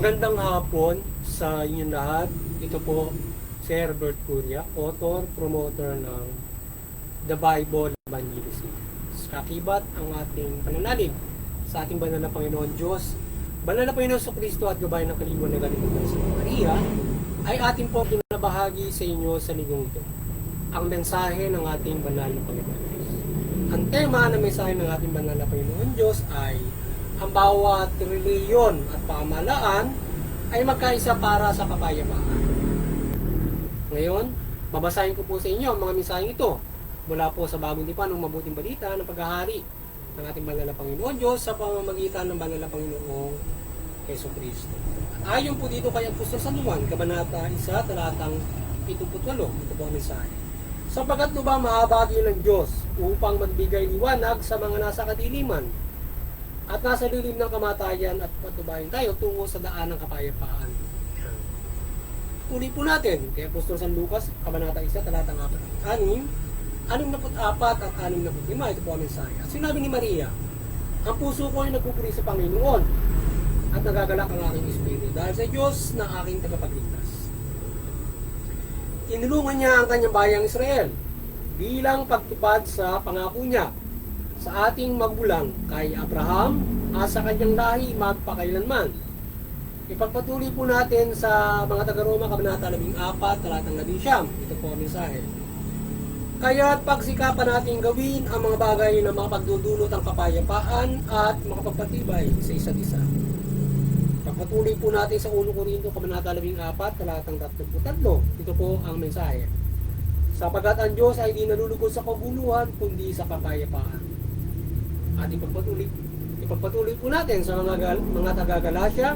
Magandang hapon sa inyong lahat. Ito po si Herbert Curia, author, promoter ng The Bible Evangelism. Kakibat ang ating pananalig sa ating banal na Panginoon Diyos, banal na Panginoon Kristo at gabay ng kalingwan na galing sa Maria, ay ating po pinabahagi sa inyo sa linggong ito. Ang mensahe ng ating banal na Panginoon Diyos. Ang tema ng mensahe ng ating banal na Panginoon Diyos ay ang bawat reliyon at pamahalaan ay magkaisa para sa kapayapaan. Ngayon, babasahin ko po sa inyo ang mga mensaheng ito mula po sa Bagong Tipan ng Mabuting Balita ng paghahari ng ating banal na Panginoon Diyos sa pamamagitan ng banal na Panginoong Jesucristo. Ayon po dito kay Apostol San Juan, Kabanata 1, talatang 78, ito po ang mensahe. Sapagkat lubang mahabagi ng Diyos upang magbigay liwanag sa mga nasa kadiliman at nasa lilim ng kamatayan at patubayin tayo tungo sa daan ng kapayapaan. Tuloy po natin kay Apostol San Lucas, Kabanata 1, talatang 4, 64 at 65, ito po ang mensahe. At sinabi ni Maria, ang puso ko ay nagpupuri sa Panginoon at nagagalak ang aking espiritu dahil sa Diyos na aking tagapagligtas. Inulungan niya ang kanyang bayang Israel bilang pagtupad sa pangako niya sa ating magulang kay Abraham at sa kanyang lahi magpakailanman. Ipagpatuloy po natin sa mga taga-Roma, Kabanata 14, talatang 11. Ito po ang mensahe. Kaya't pagsikapan natin gawin ang mga bagay na makapagdudulot ang kapayapaan at makapagpatibay sa isa't isa. Pagpatuloy po natin sa 1 Corinto, Kabanata 14, talatang 33. Ito po ang mensahe. Sapagat ang Diyos ay di nalulugod sa kaguluhan, kundi sa kapayapaan. At ipagpatuloy po natin sa mga taga-Galasya,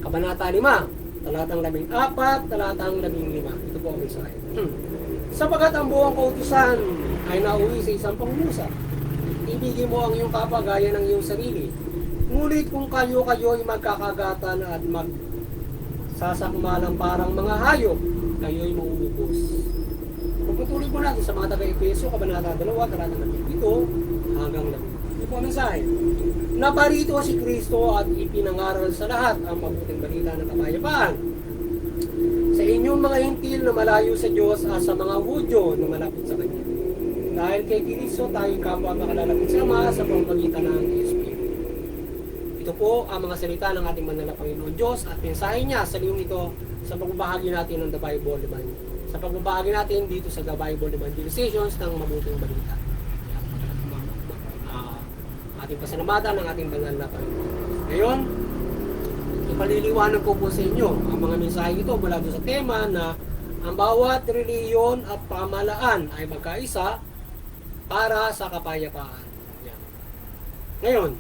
Kabanata 5, talatang 14, talatang 15. Ito po ang mensahe. Sapagat ang buong kautusan ay nauwi sa isang pangungusap, ibigin mo ang iyong kapwa gaya ng iyong sarili. Ngunit kung kayo-kayo ay magkakagatan at magsasakmalang parang mga hayop, kayo ay mauubos. Pagpatuloy po natin sa mga taga-Efeso, Kabanata 2, talatang 17 hanggang 20. Ito po ang mensahe. Naparito si Kristo at ipinangaral sa lahat ang mabuting balita ng kapayapaan. Sa inyong mga hintil na malayo sa Diyos at sa mga Hudyo na malapit sa Kanya. Dahil kay Kristo tayo kapwa makalalapit sa Ama sa pamamagitan ng Espiritu. Ito po ang mga salita ng ating banal na Panginoon Diyos at mensahe niya sa liyong ito sa pagbabahagi natin ng The Bible sa pagbabahagi natin dito sa The Bible Evangelizations ng mabuting balita. Ating pasalamatan ng ating banal na Panginoon. Ngayon, ipaliliwanag ko po sa inyo ang mga mensahe ito mula doon sa tema na ang bawat reliyon at pamahalaan ay magkaisa para sa kapayapaan. Yan. Ngayon,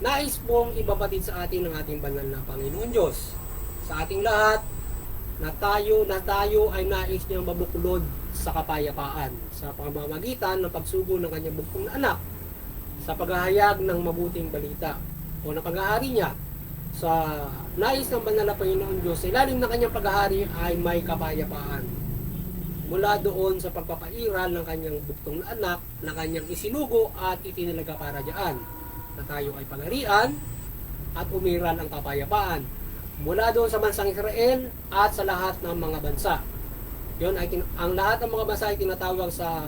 nais pong ibabatid sa atin ng ating banal na Panginoon Diyos sa ating lahat na tayo ay nais niyang mabuklod sa kapayapaan sa pamamagitan ng pagsugo ng kanyang bugtong na anak sa paghahayag ng mabuting balita o ng pag-aari niya sa nais ng banal na Panginoon Diyos sa ilalim ng kanyang paghahari ay may kapayapaan mula doon sa pagpapairal ng kanyang bugtong na anak na kanyang isinugo at itinalaga para diyan na tayo ay pagharian at umiral ang kapayapaan mula doon sa bansang Israel at sa lahat ng mga bansa. Yon ay ang lahat ng mga bansa ay tinatawag sa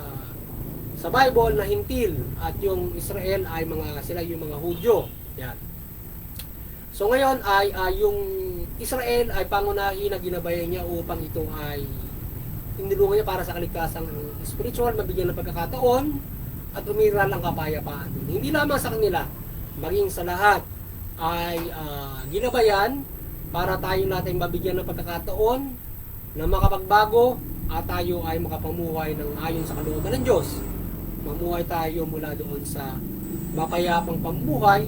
Bible na hintil at yung Israel ay sila yung mga Hudyo. Yan. So ngayon ay yung Israel ay pangunahin na ginabayan niya upang ito ay tinulungan niya para sa kaligtasang spiritual, mabigyan ng pagkakataon at umiral ang kapayapaan. Hindi lamang sa kanila, maging sa lahat ay ginabayan para tayo natin mabigyan ng pagkakataon na makapagbago at tayo ay makapamuhay ng ayon sa kalooban ng Diyos. Mamuhay tayo mula doon sa mapayapang pamumuhay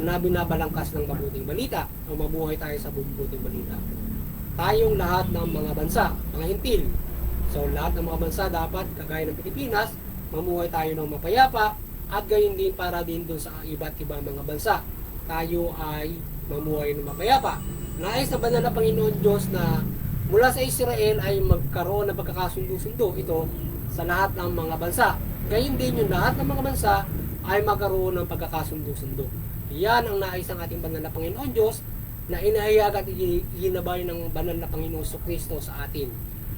na binabalangkas ng mabuting balita o mabuhay tayo sa mabuting balita. Tayong lahat ng mga bansa, mga hintil. So lahat ng mga bansa dapat, kagaya ng Pilipinas, mamuhay tayo ng mapayapa at gayon din para din doon sa iba't ibang mga bansa. Tayo ay mamuhay ng mapayapa. Nais na banal na Panginoon Diyos na mula sa Israel ay magkaroon ng pagkakasundo-sundo ito sa lahat ng mga bansa. Gayon din yung lahat ng mga bansa ay magkaroon ng pagkakasundo-sundo. Yan ang nais ng ating banal na Panginoon Diyos na inahayag at iginabay ng banal na Panginoon Kristo sa atin.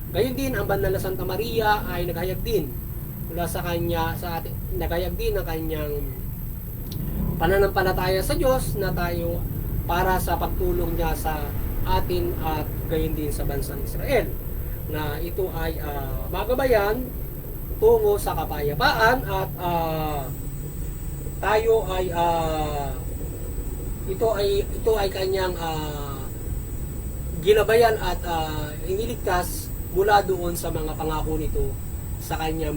Gayon din ang banal na Santa Maria ay naghayag din mula sa kanya sa atin, naghayag din ng kanyang pananampalataya sa Diyos na tayo para sa pagtulong niya sa atin at gayon din sa bansang Israel, na ito ay magabayan tungo sa kapayapaan at tayo ay ito ay kanyang ginabayan at iniligtas mula doon sa mga pangako nito sa kanya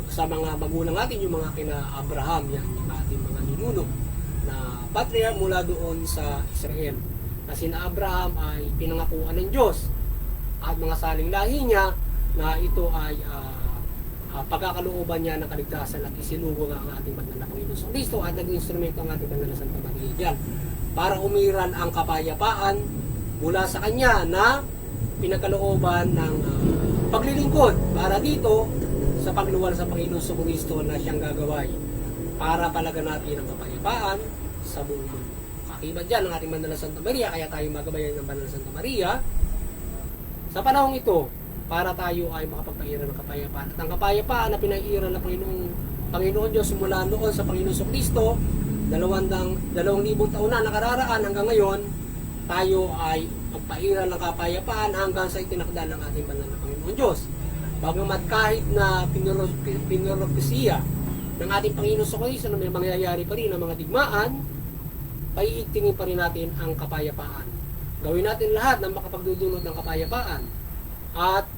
sa mga magulang natin, yung mga kina Abraham, yan yung ating mga ninuno na patriarch mula doon sa Israel, na sina Abraham ay pinangakuan ng Diyos at mga saling lahi niya na ito ay pagkakalooban niya ng kaligtasan at isinugo nga ang ating banal na Panginoon Kristo at naging instrumento ang ating banal na Santa Maria diyan para umiran ang kapayapaan mula sa kanya na pinagkalooban ng paglilingkod para dito sa pagluwal sa Panginoon Kristo na siyang gagaway para palaganapin ang kapayapaan sa buong mundo. Kakibat dyan ang ating banal na Santa Maria, kaya tayo magabayan ng banal na Santa Maria sa panahong ito para tayo ay makapagpairan ng kapayapaan. At ang kapayapaan na pinairan ng Panginoon Diyos mula noon sa Panginoon Kristo 2,000 taon na nakararaan hanggang ngayon, tayo ay magpairan ng kapayapaan hanggang sa itinakda ng ating banal na Panginoon Diyos. Bagamat kahit na pinropesiya ng ating Panginoon Kristo na may mangyayari pa rin ng mga digmaan, paiitingin pa rin natin ang kapayapaan. Gawin natin lahat na makapagdudulot ng kapayapaan. At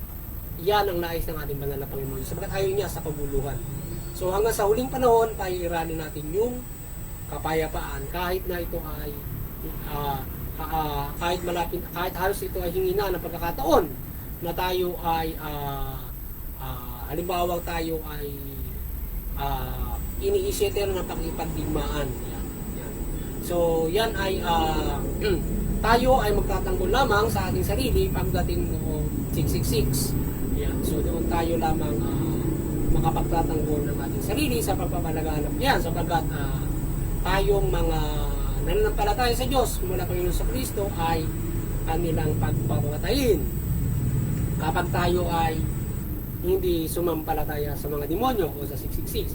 yan ang nais ng ating banal na Panginoon sapagkat ayaw niya sa kaguluhan. So hanggang sa huling panahon, paiiranin natin yung kapayapaan kahit na ito ay kahit halos ito ay hingi na ng pagkakataon na tayo ay halimbawa tayo ay iniisipin ng pagkipagdigmaan. Yan. So yan ay tayo ay magtatanggol lamang sa ating sarili pagdating noong 666. Yan. So doon tayo lamang makapagtatanggol ng ating sarili sa pagpapalaganap niyan sapagkat tayong mga nananampalataya sa Diyos mula Panginoon sa Kristo ay kanilang pagpapatayin kapag tayo ay hindi sumampalataya sa mga demonyo o sa 666.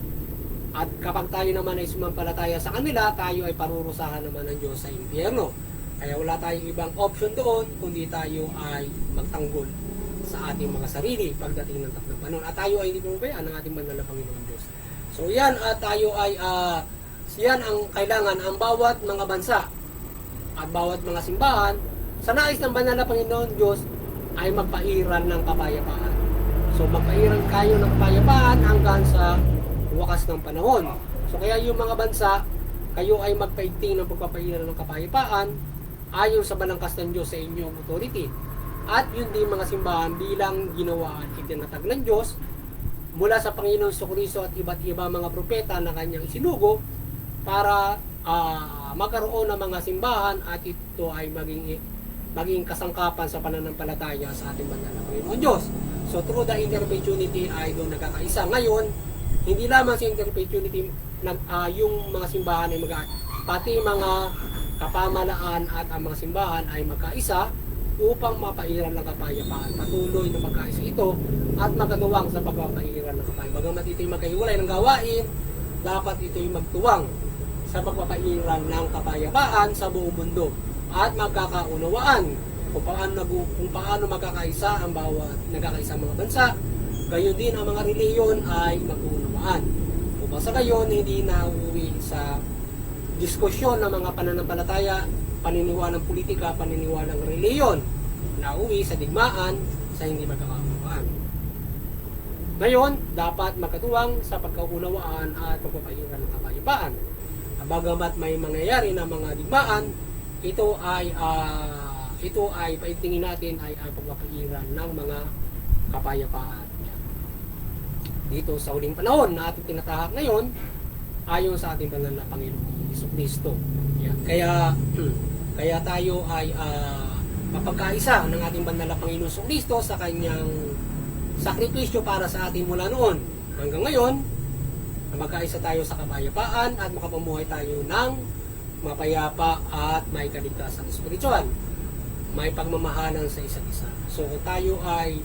At kapag tayo naman ay sumampalataya sa kanila, tayo ay parurusahan naman ng Diyos sa impyerno. Kaya wala tayong ibang option doon kundi tayo ay magtanggol sa ating mga sarili pagdating ng takdang panahon. At tayo ay hindi pumabayaan ng ating banal na Panginoon Diyos. So yan, at tayo ay yan ang kailangan ang bawat mga bansa at bawat mga simbahan sa nais ng banal na Panginoon Diyos ay magpairan ng kapayapaan. So magpairan kayo ng kapayapaan hanggang sa wakas ng panahon. So kaya yung mga bansa, kayo ay magpaigting ng pagpapairan ng kapayapaan ayon sa balangkas ng Diyos sa inyong authority. At yun din mga simbahan bilang ginawa at itinatag ng Diyos mula sa Panginoon Kristo at iba't iba mga propeta na kanyang isinugo para magkaroon ng mga simbahan at ito ay maging kasangkapan sa pananampalataya sa ating banal na Panginoon Diyos. So through the interfaith unity ay doon nagkakaisa. Ngayon, hindi lamang sa interfaith unity yung mga simbahan ay pati mga kapamalaan at ang mga simbahan ay magkaisa upang mapairan ng kapayapaan. Patuloy na magkaisa ito at magkatuwang sa pagpapairan ng kapayapaan. Bagamat ito'y magkahiwalay ng gawain, dapat ito'y magtuwang sa pagpapairan ng kapayapaan sa buong mundo at magkakaunawaan kung paano magkakaisa ang bawat nagkakaisa mga bansa. Gayon din ang mga reliyon ay mag-uunawaan. Upang sa gayon, hindi na uuwi sa diskusyon ng mga pananampalataya, paniniwalang politika, paniniwalang reliyon, na uuwi sa digmaan sa hindi magkakaunawaan. Ngayon, dapat magkatuwang sa pagkaunawaan at pagpapairan ng kapayapaan. Bagamat may mangyayari na mga digmaan, ito ay paigtingin natin ay ang pagpapairan ng mga kapayapaan. Dito sa huling panahon na ating tinatahak ngayon, ayon sa ating banal na Panginoong Jesucristo. Kaya tayo ay mapagkaisa ng ating banal na Panginoong Jesucristo sa kanyang sakripisyo para sa ating mula noon hanggang ngayon, na magkaisa tayo sa kapayapaan at makapamuhay tayo ng mapayapa at may kaligtasang spiritual, may pagmamahalan sa isa't isa. So kung tayo ay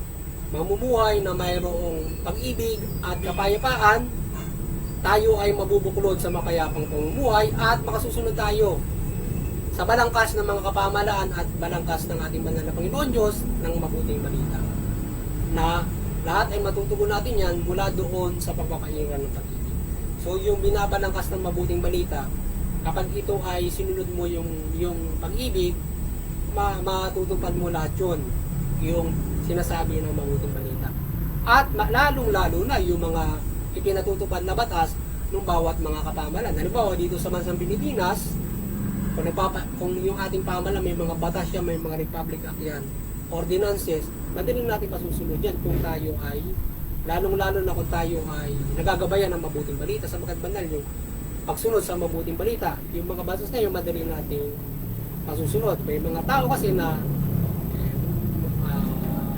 mamumuhay na mayroong pag-ibig at kapayapaan, tayo ay mabubuklod sa mapayapang pamumuhay at makasusunod tayo sa balangkas ng mga kapamalaan at balangkas ng ating banal na Panginoon Diyos ng mabuting balita. Na lahat ay matutugon natin yan mula doon sa pagpapairal ng pag-ibig. So yung binabalangkas ng mabuting balita, kapag ito ay sinunod mo yung pag-ibig, matutupad mo lahat yun, yung sinasabi ng mabuting balita. At lalong-lalo na yung mga ipinatutupad na batas ng bawat mga kapamalan. Halimbawa, dito sa bansang Pilipinas, kung yung ating pamalan may mga batas yan, may mga Republic Act yan, ordinances, madaling natin pasusunod yan kung tayo ay, lalong-lalo na kung tayo ay nagagabayan ng mabuting balita sa mga banal, yung pagsunod sa mabuting balita, yung mga batas na yun, madali nating pasusunod. May mga tao kasi na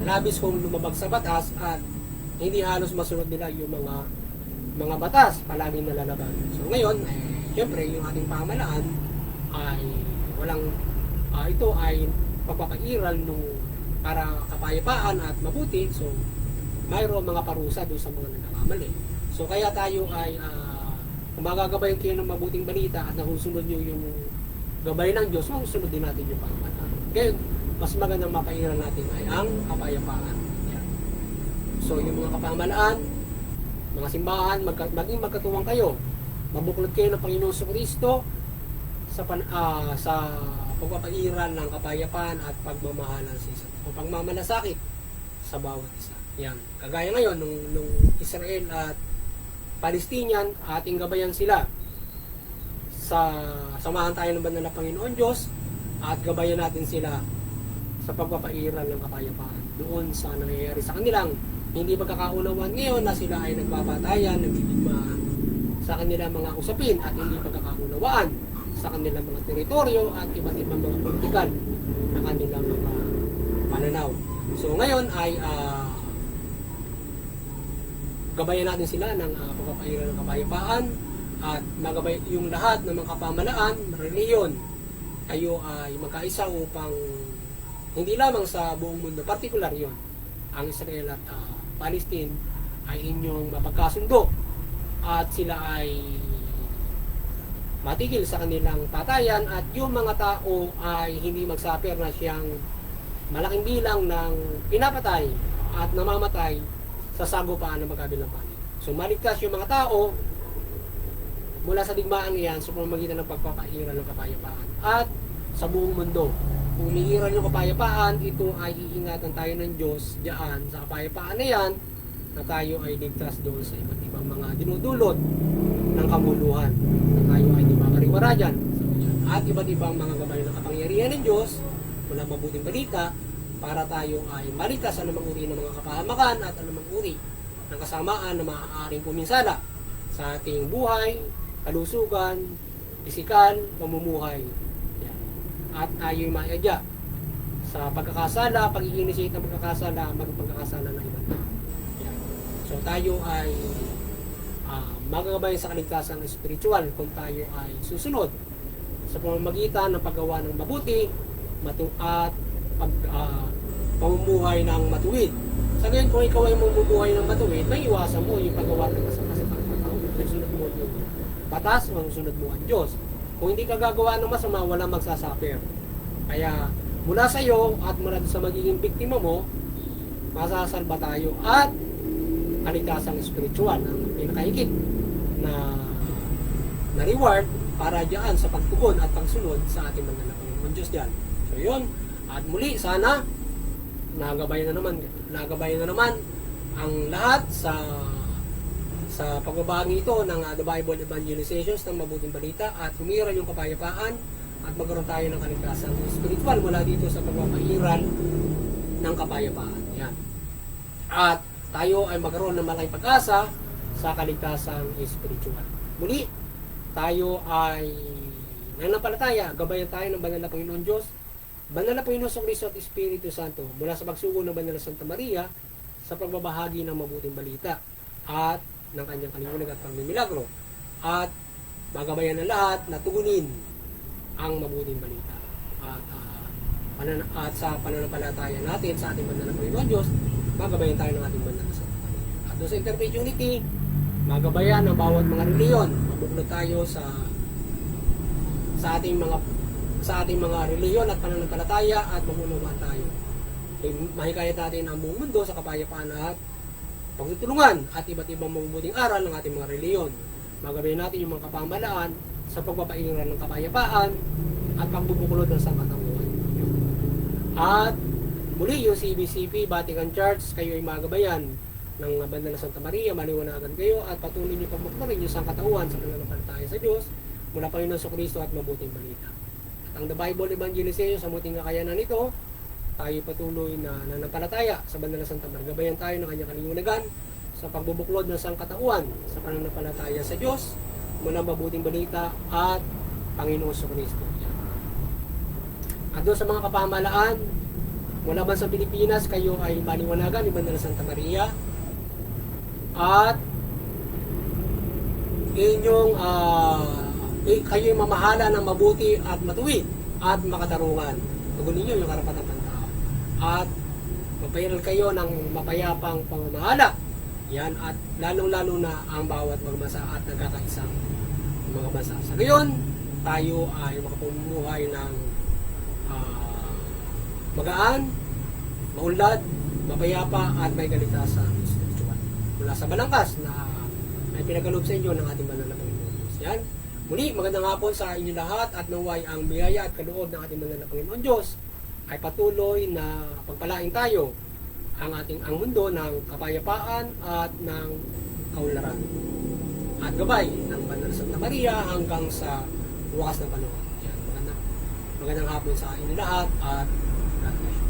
labis kung lumabag sa batas at hindi halos masunod nila yung mga batas, palaging nalalabag. So ngayon, syempre, yung ating pamalaan ay walang ito ay pagpapairal nung para kapayapaan at mabuti. So mayroong mga parusa doon sa mga nagkakamali. So kaya tayo ay kung magagabayan kayo ng mabuting balita at nahusunod nyo yung gabay ng Diyos, mahusunod din natin yung pamalaan. Kaya mas magandang mapairal natin ay ang kapayapaan. Yan. So yung mga kapamalaan, mga simbahan, maging magkatuwang kayo. Mabuklod kayo ng Panginoon Kristo sa pagpapairal ng kapayapaan at pagmamahalan sa isa't o pagmamalasakit sa bawat isa. Yan. Kagaya ngayon nung Israel at Palestinian, ating gabayan sila samahan tayo ng banal na Panginoon Diyos at gabayan natin sila sa pagpapairal ng kapayapaan doon sa nangyayari sa kanilang hindi pagkakaunawaan ngayon na sila ay nagpapatayan, nagdidigmaan sa kanilang mga usapin at hindi pagkakaunawaan sa kanilang mga teritoryo at iba't ibang mga politikal na kanilang mga pananaw. So ngayon ay gabayan natin sila ng pagpapairal ng kapayapaan at magabay yung lahat ng mga kapamalaan, reliyon, kayo ay magkaisa upang hindi lamang sa buong mundo, partikular yon, ang Israel at Palestine ay inyong mapagkasundo at sila ay matigil sa kanilang patayan at yung mga tao ay hindi magsaper na siyang malaking bilang ng pinapatay at namamatay sa sagupaan ng magkabilang panig. So maligtas yung mga tao mula sa digmaan iyan sa pamamagitan ng pagpapairal ng kapayapaan at sa buong mundo. Kung umiiral yung kapayapaan, ito ay iingatan tayo ng Diyos diyan sa kapayapaan na yan na tayo ay ligtas doon sa iba't ibang mga dinudulot ng kamuluhan na tayo ay di makariwara dyan. At iba't ibang mga gabay ng kapangyarihan ng Diyos mula mabuting balita para tayo ay maligtas sa anumang uri ng mga kapahamakan at anumang uri ng kasamaan na maaaring puminsala sa ating buhay, kalusugan, pisikal, pamumuhay. Yan. At tayo maiadya sa pagkakasala, pag-i-initiate ng pagkakasala, magpagkakasala ng ibang tao. Yan. So tayo ay magagabay sa kaligtasan spiritual kung tayo ay susunod sa pamamagitan ng paggawa ng mabuti at pamumuhay ng matuwid. Sa ngayon, kung ikaw ay mamumuhay ng matuwid, may iwasan mo yung paggawa ng masama sa pagkatao. Susunod mo yung batas, susunod mo ang Diyos. Kung hindi ka gagawa ng masama, walang magsasaper. Kaya mula sa iyo at mula sa magiging biktima mo, masasalba tayo at kaligtasang spiritual ang pinakahigit na reward para diyan sa pagtugon at pagsunod sa ating mga Panginoon Diyos diyan. So yun, at muli sana nagabayan na naman ang lahat sa pagbabahagi ito ng The Bible Evangelizations ng mabuting balita at humiral yung kapayapaan at magkaroon tayo ng kaligtasang spiritual mula dito sa pagpapairal ng kapayapaan. Yan. At tayo ay magkaroon ng malaking pag-asa sa kaligtasang spiritual. Muli, tayo ay nananampalataya, gabayan tayo ng banal na Panginoon Diyos, banal na Panginoon Kristo at Espiritu Santo mula sa pagsugo ng banal na Santa Maria sa pagbabahagi ng mabuting balita at ng kanyang kaliwanag at pagmimilagro. At magabayan ng lahat na tugunin ang mabuting balita. At, at sa pananampalataya natin sa ating banal na Panginoon Diyos, magabayan tayo ng ating banal na Santa Maria. At doon sa Interfaith Unity, magabayan ng bawat mga reliyon. Mabuklod tayo sa ating mga reliyon at pananampalataya at mamunawaan tayo. Mahikayat natin ang buong mundo sa kapayapaan at pagtutulungan at iba't ibang mabubuting aral ng ating mga reliyon. Magabayan natin yung mga kapamalaan sa pagpapaingan ng kapayapaan at pagbubuklod ng sangkatauhan. At muli yung CBCP, Vatican Church, kayo ay magabayan ng Banal na Santa Maria, maliwanagan kayo at patuloy niyo pagbuklodin yung sangkatauhan sa pananampalataya sa Diyos mula Panginoon sa Kristo at mabuting balita. At ang The Bible Evangelization sa muting kakayanan nito, tayo patuloy na nanampalataya sa Banal na Santa Maria. Gabayan tayo ng kanyang kaliwanagan sa pagbubuklod ng sangkatauhan sa pananampalataya sa Diyos mula mabuting balita at Panginoon sa Kristo. At doon sa mga kapamalaan mula ba sa Pilipinas, kayo ay maliwanagan ni Banal na Santa Maria at inyong kayo ay mamahala ng mabuti at matuwid at makatarungan. Tugunin niyo yung karapatan ng tao. At magpairal kayo ng mapayapang pamamahala. Yan, at lalong-lalo na ang bawat magmasa at nagkakaisang mga bansa. Sa ngayon, tayo ay makapumuhay ng magaan, maunlad, mapayapa at may kalitasan spiritual. Mula sa balangkas na may pinagkaloob sa inyo ng ating banal na Panginoon Diyos. Yan. Muli, magandang hapon sa inyo lahat at naway ang biyaya at kaloob ng ating banal na Panginoon Diyos ay patuloy na pagpalain tayo ang mundo ng kapayapaan at ng kaunlaran. At gabay ng Banal na Santa Maria hanggang sa wakas ng panahon. Yan. Magandang hapon sa inyo lahat at God bless.